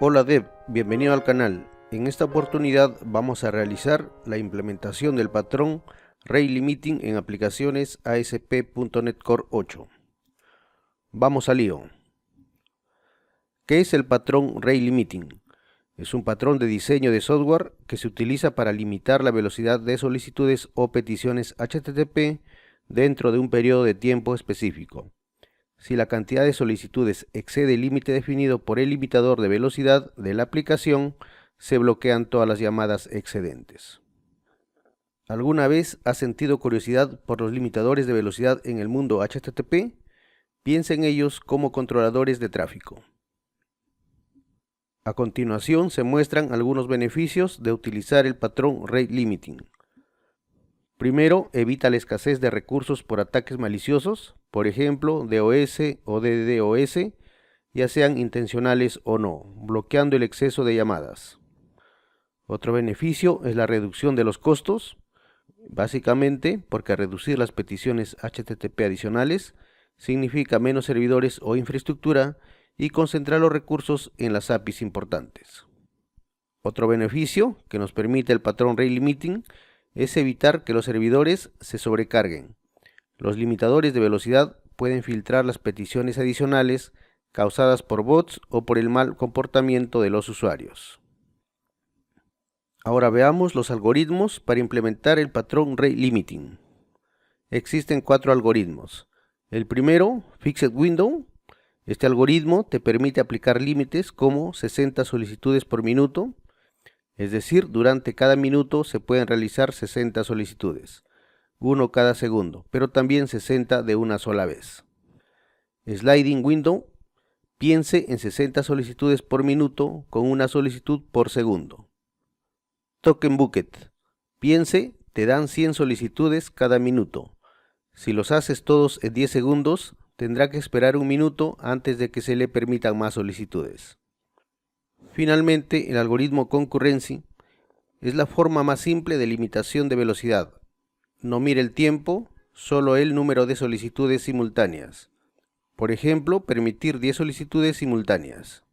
Hola Dev, bienvenido al canal. En esta oportunidad vamos a realizar la implementación del patrón Rate Limiting en aplicaciones ASP.NET Core 8. Vamos al lío. ¿Qué es el patrón Rate Limiting? Es un patrón de diseño de software que se utiliza para limitar la velocidad de solicitudes o peticiones HTTP dentro de un periodo de tiempo específico. Si la cantidad de solicitudes excede el límite definido por el limitador de velocidad de la aplicación, se bloquean todas las llamadas excedentes. ¿Alguna vez has sentido curiosidad por los limitadores de velocidad en el mundo HTTP? Piensa en ellos como controladores de tráfico. A continuación se muestran algunos beneficios de utilizar el patrón Rate Limiting. Primero, evita la escasez de recursos por ataques maliciosos, por ejemplo, DOS o DDoS, ya sean intencionales o no, bloqueando el exceso de llamadas. Otro beneficio es la reducción de los costos, básicamente porque reducir las peticiones HTTP adicionales significa menos servidores o infraestructura y concentrar los recursos en las APIs importantes. Otro beneficio que nos permite el patrón Rate Limiting es evitar que los servidores se sobrecarguen. Los limitadores de velocidad pueden filtrar las peticiones adicionales causadas por bots o por el mal comportamiento de los usuarios. Ahora veamos los algoritmos para implementar el patrón Rate Limiting. Existen 4 algoritmos. El primero, Fixed Window. Este algoritmo te permite aplicar límites como 60 solicitudes por minuto, es decir, durante cada minuto se pueden realizar 60 solicitudes, uno cada segundo, pero también 60 de una sola vez. Sliding Window, piense en 60 solicitudes por minuto con una solicitud por segundo. Token Bucket, piense, te dan 100 solicitudes cada minuto. Si los haces todos en 10 segundos, tendrá que esperar un minuto antes de que se le permitan más solicitudes. Finalmente, el algoritmo Concurrency es la forma más simple de limitación de velocidad. No mire el tiempo, solo el número de solicitudes simultáneas. Por ejemplo, permitir 10 solicitudes simultáneas.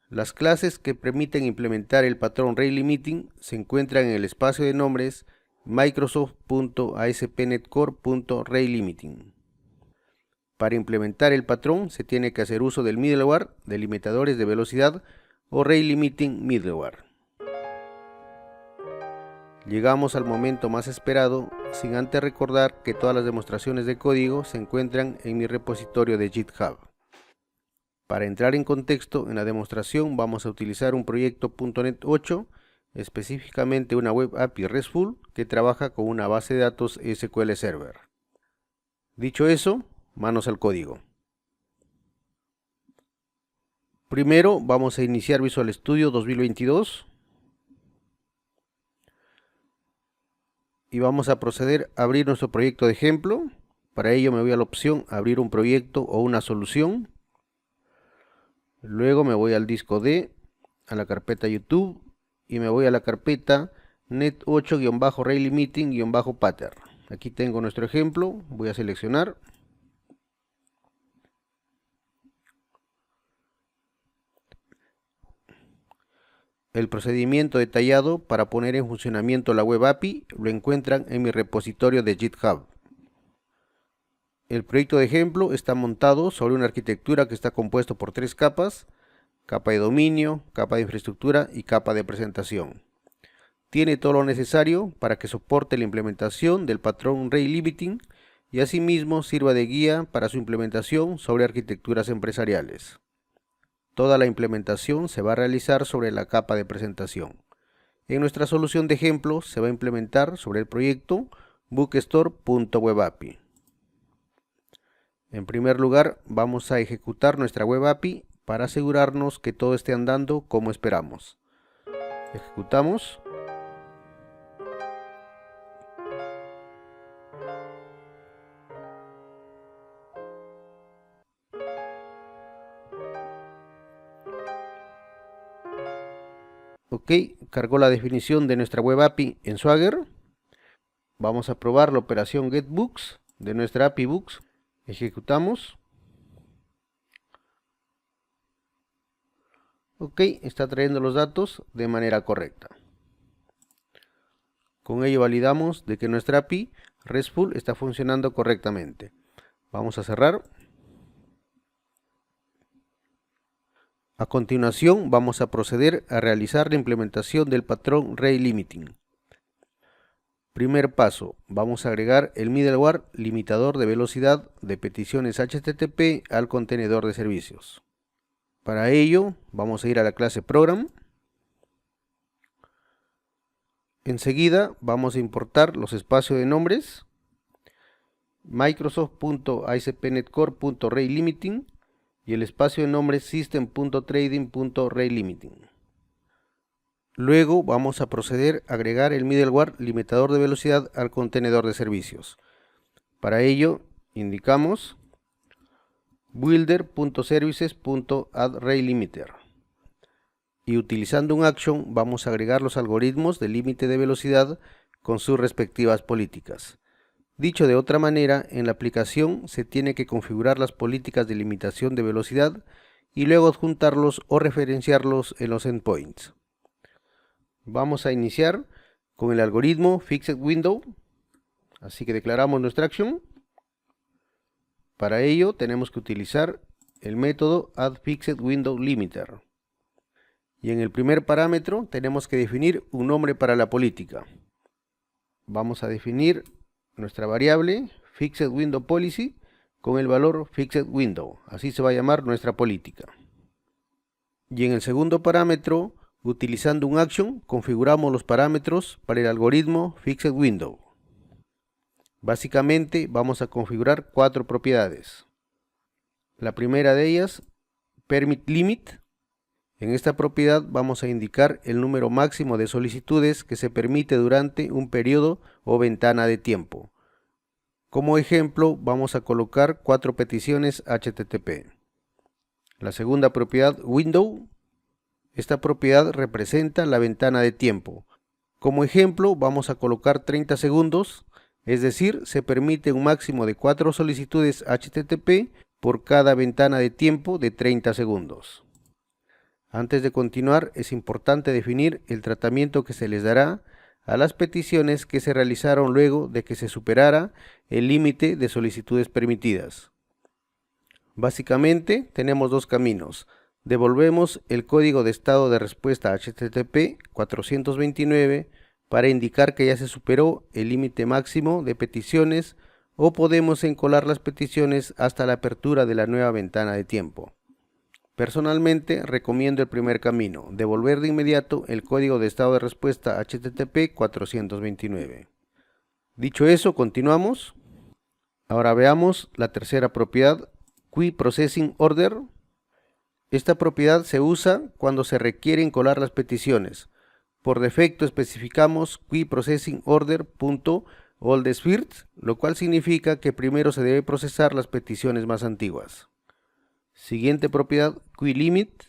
Las clases que permiten implementar el patrón Rate Limiting se encuentran en el espacio de nombres microsoft.aspnetcore.ratelimiting. Para implementar el patrón se tiene que hacer uso del middleware de limitadores de velocidad o Rate Limiting Middleware. Llegamos al momento más esperado, sin antes recordar que todas las demostraciones de código se encuentran en mi repositorio de GitHub. Para entrar en contexto, en la demostración vamos a utilizar un proyecto .NET 8, específicamente una Web API RESTful que trabaja con una base de datos SQL Server. Dicho eso, manos al código. Primero vamos a iniciar Visual Studio 2022 y vamos a proceder a abrir nuestro proyecto de ejemplo. Para ello me voy a la opción Abrir un proyecto o una solución. Luego me voy al disco D, a la carpeta YouTube y me voy a la carpeta net 8-Rate Limiting-pattern. Aquí tengo nuestro ejemplo, voy a seleccionar. El procedimiento detallado para poner en funcionamiento la Web API lo encuentran en mi repositorio de GitHub. El proyecto de ejemplo está montado sobre una arquitectura que está compuesto por 3 capas: capa de dominio, capa de infraestructura y capa de presentación. Tiene todo lo necesario para que soporte la implementación del patrón Rate Limiting y asimismo sirva de guía para su implementación sobre arquitecturas empresariales. Toda la implementación se va a realizar sobre la capa de presentación. En nuestra solución de ejemplo se va a implementar sobre el proyecto bookstore.webapi. En primer lugar, vamos a ejecutar nuestra Web API para asegurarnos que todo esté andando como esperamos. Ejecutamos. Ok, cargó la definición de nuestra Web API en Swagger. Vamos a probar la operación getBooks de nuestra API Books. Ejecutamos. Ok, está trayendo los datos de manera correcta. Con ello validamos de que nuestra API RESTful está funcionando correctamente. Vamos a cerrar. A continuación vamos a proceder a realizar la implementación del patrón Rate Limiting. Primer paso, vamos a agregar el middleware limitador de velocidad de peticiones HTTP al contenedor de servicios. Para ello vamos a ir a la clase Program. Enseguida vamos a importar los espacios de nombres Microsoft.ASP.NET Core.RateLimiting y el espacio de nombre System.Trading.RateLimiting. Luego vamos a proceder a agregar el middleware limitador de velocidad al contenedor de servicios. Para ello indicamos builder.services.addRateLimiter y utilizando un action vamos a agregar los algoritmos de límite de velocidad con sus respectivas políticas. Dicho de otra manera, en la aplicación se tiene que configurar las políticas de limitación de velocidad y luego adjuntarlos o referenciarlos en los endpoints. Vamos a iniciar con el algoritmo FixedWindow, así que declaramos nuestra acción. Para ello tenemos que utilizar el método addFixedWindowLimiter. Y en el primer parámetro tenemos que definir un nombre para la política. Vamos a definir nuestra variable FixedWindowPolicy con el valor FixedWindow, así se va a llamar nuestra política. Y en el segundo parámetro, utilizando un action, configuramos los parámetros para el algoritmo FixedWindow. Básicamente vamos a configurar 4 propiedades. La primera de ellas, PermitLimit. En esta propiedad vamos a indicar el número máximo de solicitudes que se permite durante un periodo o ventana de tiempo. Como ejemplo, vamos a colocar 4 peticiones HTTP. La segunda propiedad, Window. Esta propiedad representa la ventana de tiempo. Como ejemplo, vamos a colocar 30 segundos, es decir, se permite un máximo de 4 solicitudes HTTP por cada ventana de tiempo de 30 segundos. Antes de continuar, es importante definir el tratamiento que se les dará a las peticiones que se realizaron luego de que se superara el límite de solicitudes permitidas. Básicamente, tenemos dos caminos. Devolvemos el código de estado de respuesta HTTP 429 para indicar que ya se superó el límite máximo de peticiones o podemos encolar las peticiones hasta la apertura de la nueva ventana de tiempo. Personalmente recomiendo el primer camino, devolver de inmediato el código de estado de respuesta HTTP 429. Dicho eso, continuamos. Ahora veamos la tercera propiedad, QueueProcessingOrder. Esta propiedad se usa cuando se requiere encolar las peticiones. Por defecto especificamos QueueProcessingOrder.oldestFirst, lo cual significa que primero se debe procesar las peticiones más antiguas. Siguiente propiedad, QueueLimit.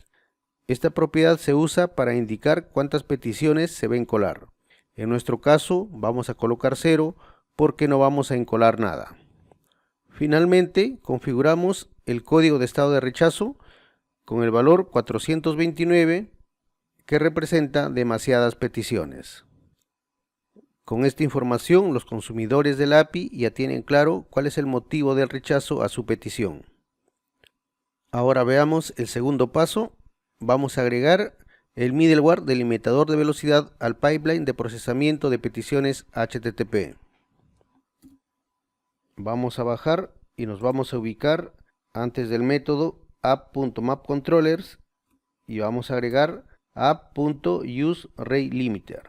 Esta propiedad se usa para indicar cuántas peticiones se ven colar. En nuestro caso vamos a colocar 0 porque no vamos a encolar nada. Finalmente configuramos el código de estado de rechazo con el valor 429 que representa demasiadas peticiones. Con esta información los consumidores del API ya tienen claro cuál es el motivo del rechazo a su petición. Ahora veamos el segundo paso. Vamos a agregar el middleware delimitador de velocidad al pipeline de procesamiento de peticiones HTTP. Vamos a bajar y nos vamos a ubicar antes del método app.mapControllers y vamos a agregar app.useRateLimiter.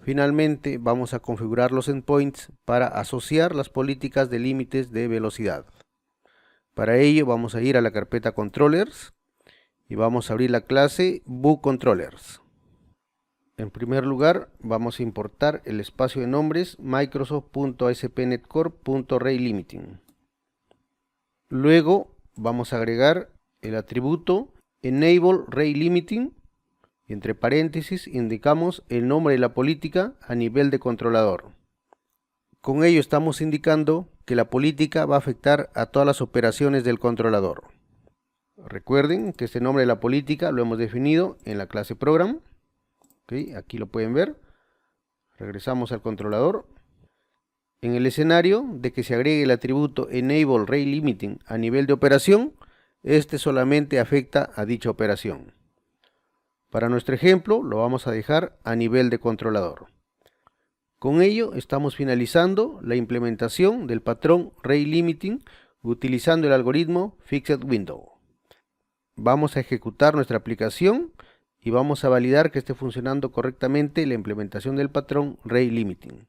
Finalmente vamos a configurar los endpoints para asociar las políticas de límites de velocidad. Para ello vamos a ir a la carpeta Controllers y vamos a abrir la clase ViewControllers. En primer lugar vamos a importar el espacio de nombres Microsoft.ASP.NET Core.RateLimiting. Luego vamos a agregar el atributo EnableRateLimiting y entre paréntesis indicamos el nombre de la política a nivel de controlador. Con ello estamos indicando que la política va a afectar a todas las operaciones del controlador. Recuerden que este nombre de la política lo hemos definido en la clase program. ¿Okay? Aquí lo pueden ver. Regresamos al controlador. En el escenario de que se agregue el atributo Enable Rate Limiting a nivel de operación, este solamente afecta a dicha operación. Para nuestro ejemplo, lo vamos a dejar a nivel de controlador. Con ello, estamos finalizando la implementación del patrón Rate Limiting utilizando el algoritmo Fixed Window. Vamos a ejecutar nuestra aplicación y vamos a validar que esté funcionando correctamente la implementación del patrón Rate Limiting.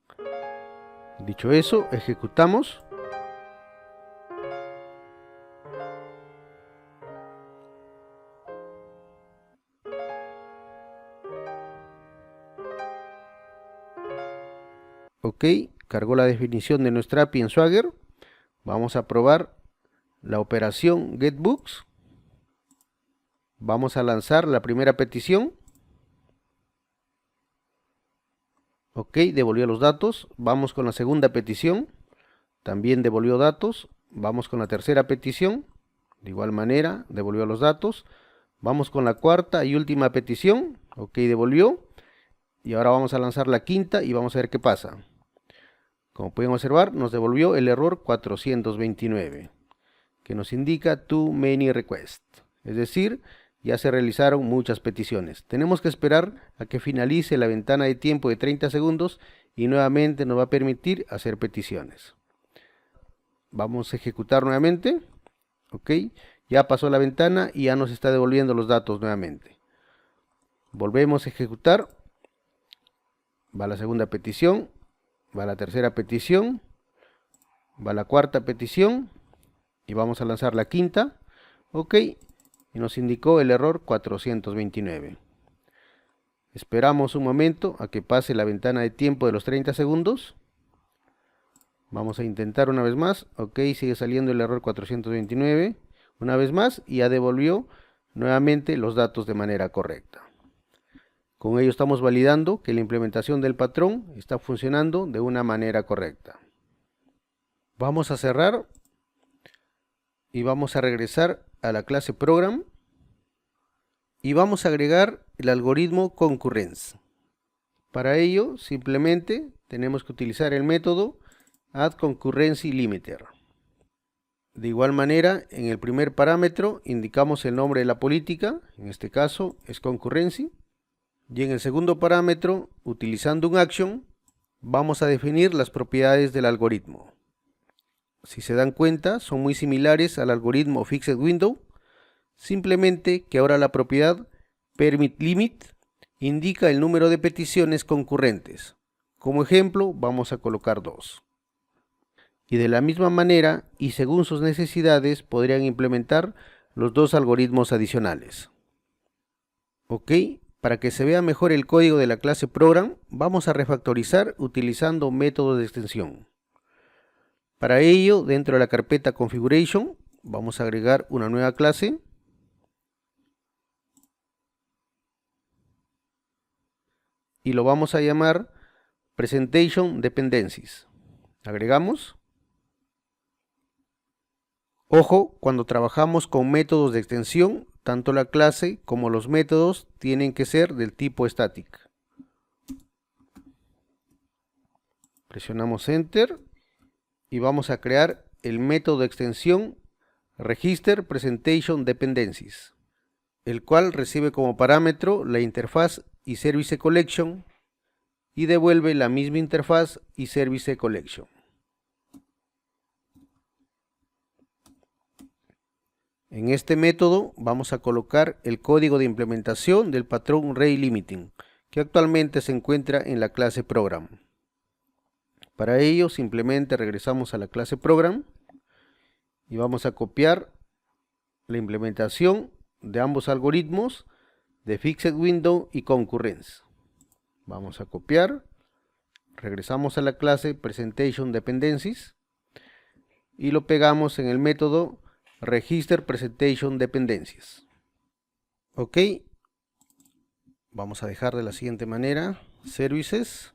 Dicho eso, ejecutamos. Ok, cargó la definición de nuestra API en Swagger. Vamos a probar la operación getBooks. Vamos a lanzar la primera petición. Ok, devolvió los datos. Vamos con la segunda petición. También devolvió datos. Vamos con la tercera petición. De igual manera, devolvió los datos. Vamos con la cuarta y última petición. Ok, devolvió. Y ahora vamos a lanzar la quinta y vamos a ver qué pasa. Como pueden observar, nos devolvió el error 429, que nos indica too many requests. Es decir, ya se realizaron muchas peticiones. Tenemos que esperar a que finalice la ventana de tiempo de 30 segundos y nuevamente nos va a permitir hacer peticiones. Vamos a ejecutar nuevamente. Ok, ya pasó la ventana y ya nos está devolviendo los datos nuevamente. Volvemos a ejecutar. Va la segunda petición. Va la tercera petición. Va la cuarta petición. Y vamos a lanzar la quinta. Ok. Y nos indicó el error 429. Esperamos un momento a que pase la ventana de tiempo de los 30 segundos. Vamos a intentar una vez más. Ok, sigue saliendo el error 429. Una vez más y ya devolvió nuevamente los datos de manera correcta. Con ello estamos validando que la implementación del patrón está funcionando de una manera correcta. Vamos a cerrar y vamos a regresar a la clase program y vamos a agregar el algoritmo concurrence. Para ello simplemente tenemos que utilizar el método addConcurrencyLimiter. De igual manera, en el primer parámetro indicamos el nombre de la política, en este caso es concurrency. Y en el segundo parámetro, utilizando un action, vamos a definir las propiedades del algoritmo. Si se dan cuenta, son muy similares al algoritmo Fixed Window, simplemente que ahora la propiedad permitLimit indica el número de peticiones concurrentes. Como ejemplo, vamos a colocar 2. Y de la misma manera, y según sus necesidades, podrían implementar los dos algoritmos adicionales. Ok. Para que se vea mejor el código de la clase program, vamos a refactorizar utilizando métodos de extensión. Para ello, dentro de la carpeta configuration, vamos a agregar una nueva clase. Y lo vamos a llamar Presentation Dependencies. Agregamos. Ojo, cuando trabajamos con métodos de extensión, tanto la clase como los métodos tienen que ser del tipo static. Presionamos Enter y vamos a crear el método de extensión Register Presentation Dependencies, el cual recibe como parámetro la interfaz iServiceCollection y devuelve la misma interfaz iServiceCollection. En este método vamos a colocar el código de implementación del patrón Rate Limiting, que actualmente se encuentra en la clase program. Para ello simplemente regresamos a la clase program y vamos a copiar la implementación de ambos algoritmos de Fixed Window y Concurrence. Vamos a copiar, regresamos a la clase Presentation Dependencies y lo pegamos en el método Register Presentation Dependencies. Ok, vamos a dejar de la siguiente manera: Services.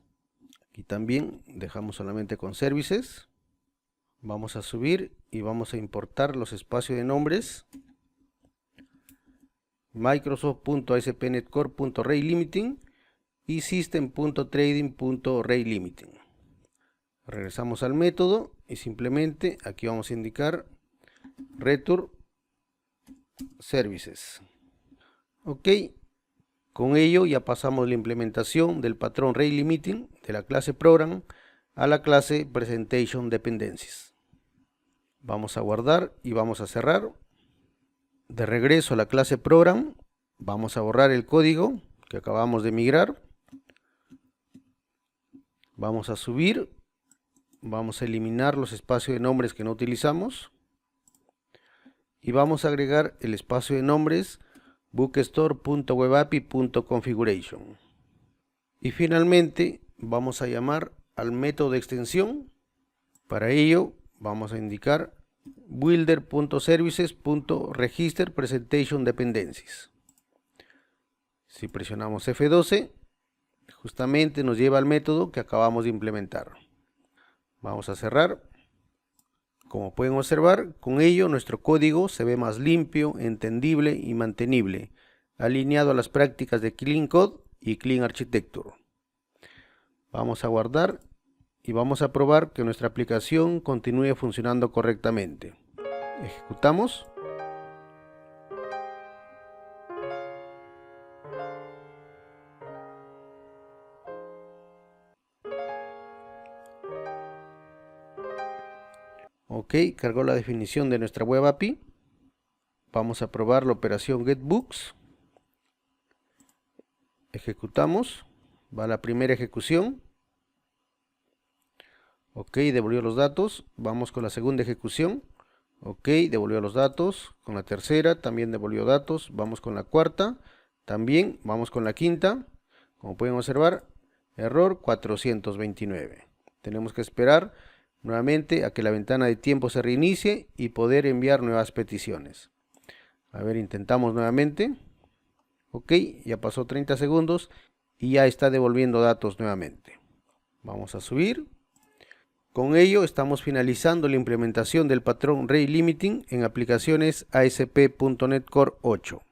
Aquí también dejamos solamente con Services. Vamos a subir y vamos a importar los espacios de nombres. Microsoft.aspnetcore.raylimiting y system.trading.raylimiting. Regresamos al método y simplemente aquí vamos a indicar return services. Ok, con ello ya pasamos la implementación del patrón raylimiting de la clase program a la clase presentation dependencies. Vamos a guardar y vamos a cerrar. De regreso a la clase program, vamos a borrar el código que acabamos de migrar. Vamos a subir, vamos a eliminar los espacios de nombres que no utilizamos y vamos a agregar el espacio de nombres bookstore.webapi.configuration. Y finalmente vamos a llamar al método de extensión. Para ello vamos a indicar builder.services.register presentation dependencies. Si presionamos F12, justamente nos lleva al método que acabamos de implementar. Vamos a cerrar. Como pueden observar, con ello nuestro código se ve más limpio, entendible y mantenible, alineado a las prácticas de Clean Code y Clean Architecture. Vamos a guardar y vamos a probar que nuestra aplicación continúe funcionando correctamente. Ejecutamos. Ok, cargó la definición de nuestra web API. Vamos a probar la operación getBooks. Ejecutamos. Va la primera ejecución. Ok, devolvió los datos. Vamos con la segunda ejecución. Ok, devolvió los datos. Con la tercera también devolvió datos. Vamos con la cuarta. También vamos con la quinta. Como pueden observar, error 429. Tenemos que esperar nuevamente a que la ventana de tiempo se reinicie y poder enviar nuevas peticiones. A ver, intentamos nuevamente. Ok, ya pasó 30 segundos y ya está devolviendo datos nuevamente. Vamos a subir. Con ello estamos finalizando la implementación del patrón raylimiting en aplicaciones ASP.NET Core 8.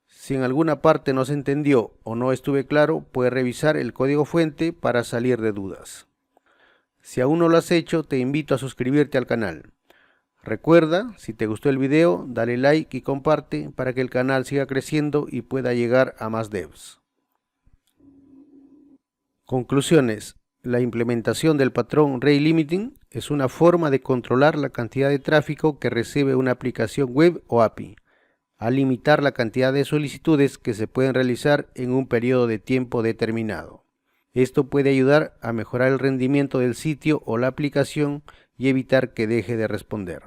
Si en alguna parte no se entendió o no estuve claro, puede revisar el código fuente para salir de dudas. Si aún no lo has hecho, te invito a suscribirte al canal. Recuerda, si te gustó el video, dale like y comparte para que el canal siga creciendo y pueda llegar a más devs. Conclusiones. La implementación del patrón raylimiting es una forma de controlar la cantidad de tráfico que recibe una aplicación web o API, al limitar la cantidad de solicitudes que se pueden realizar en un periodo de tiempo determinado. Esto puede ayudar a mejorar el rendimiento del sitio o la aplicación y evitar que deje de responder.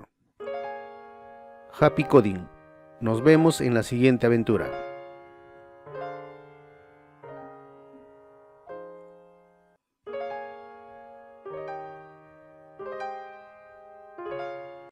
Happy Coding. Nos vemos en la siguiente aventura.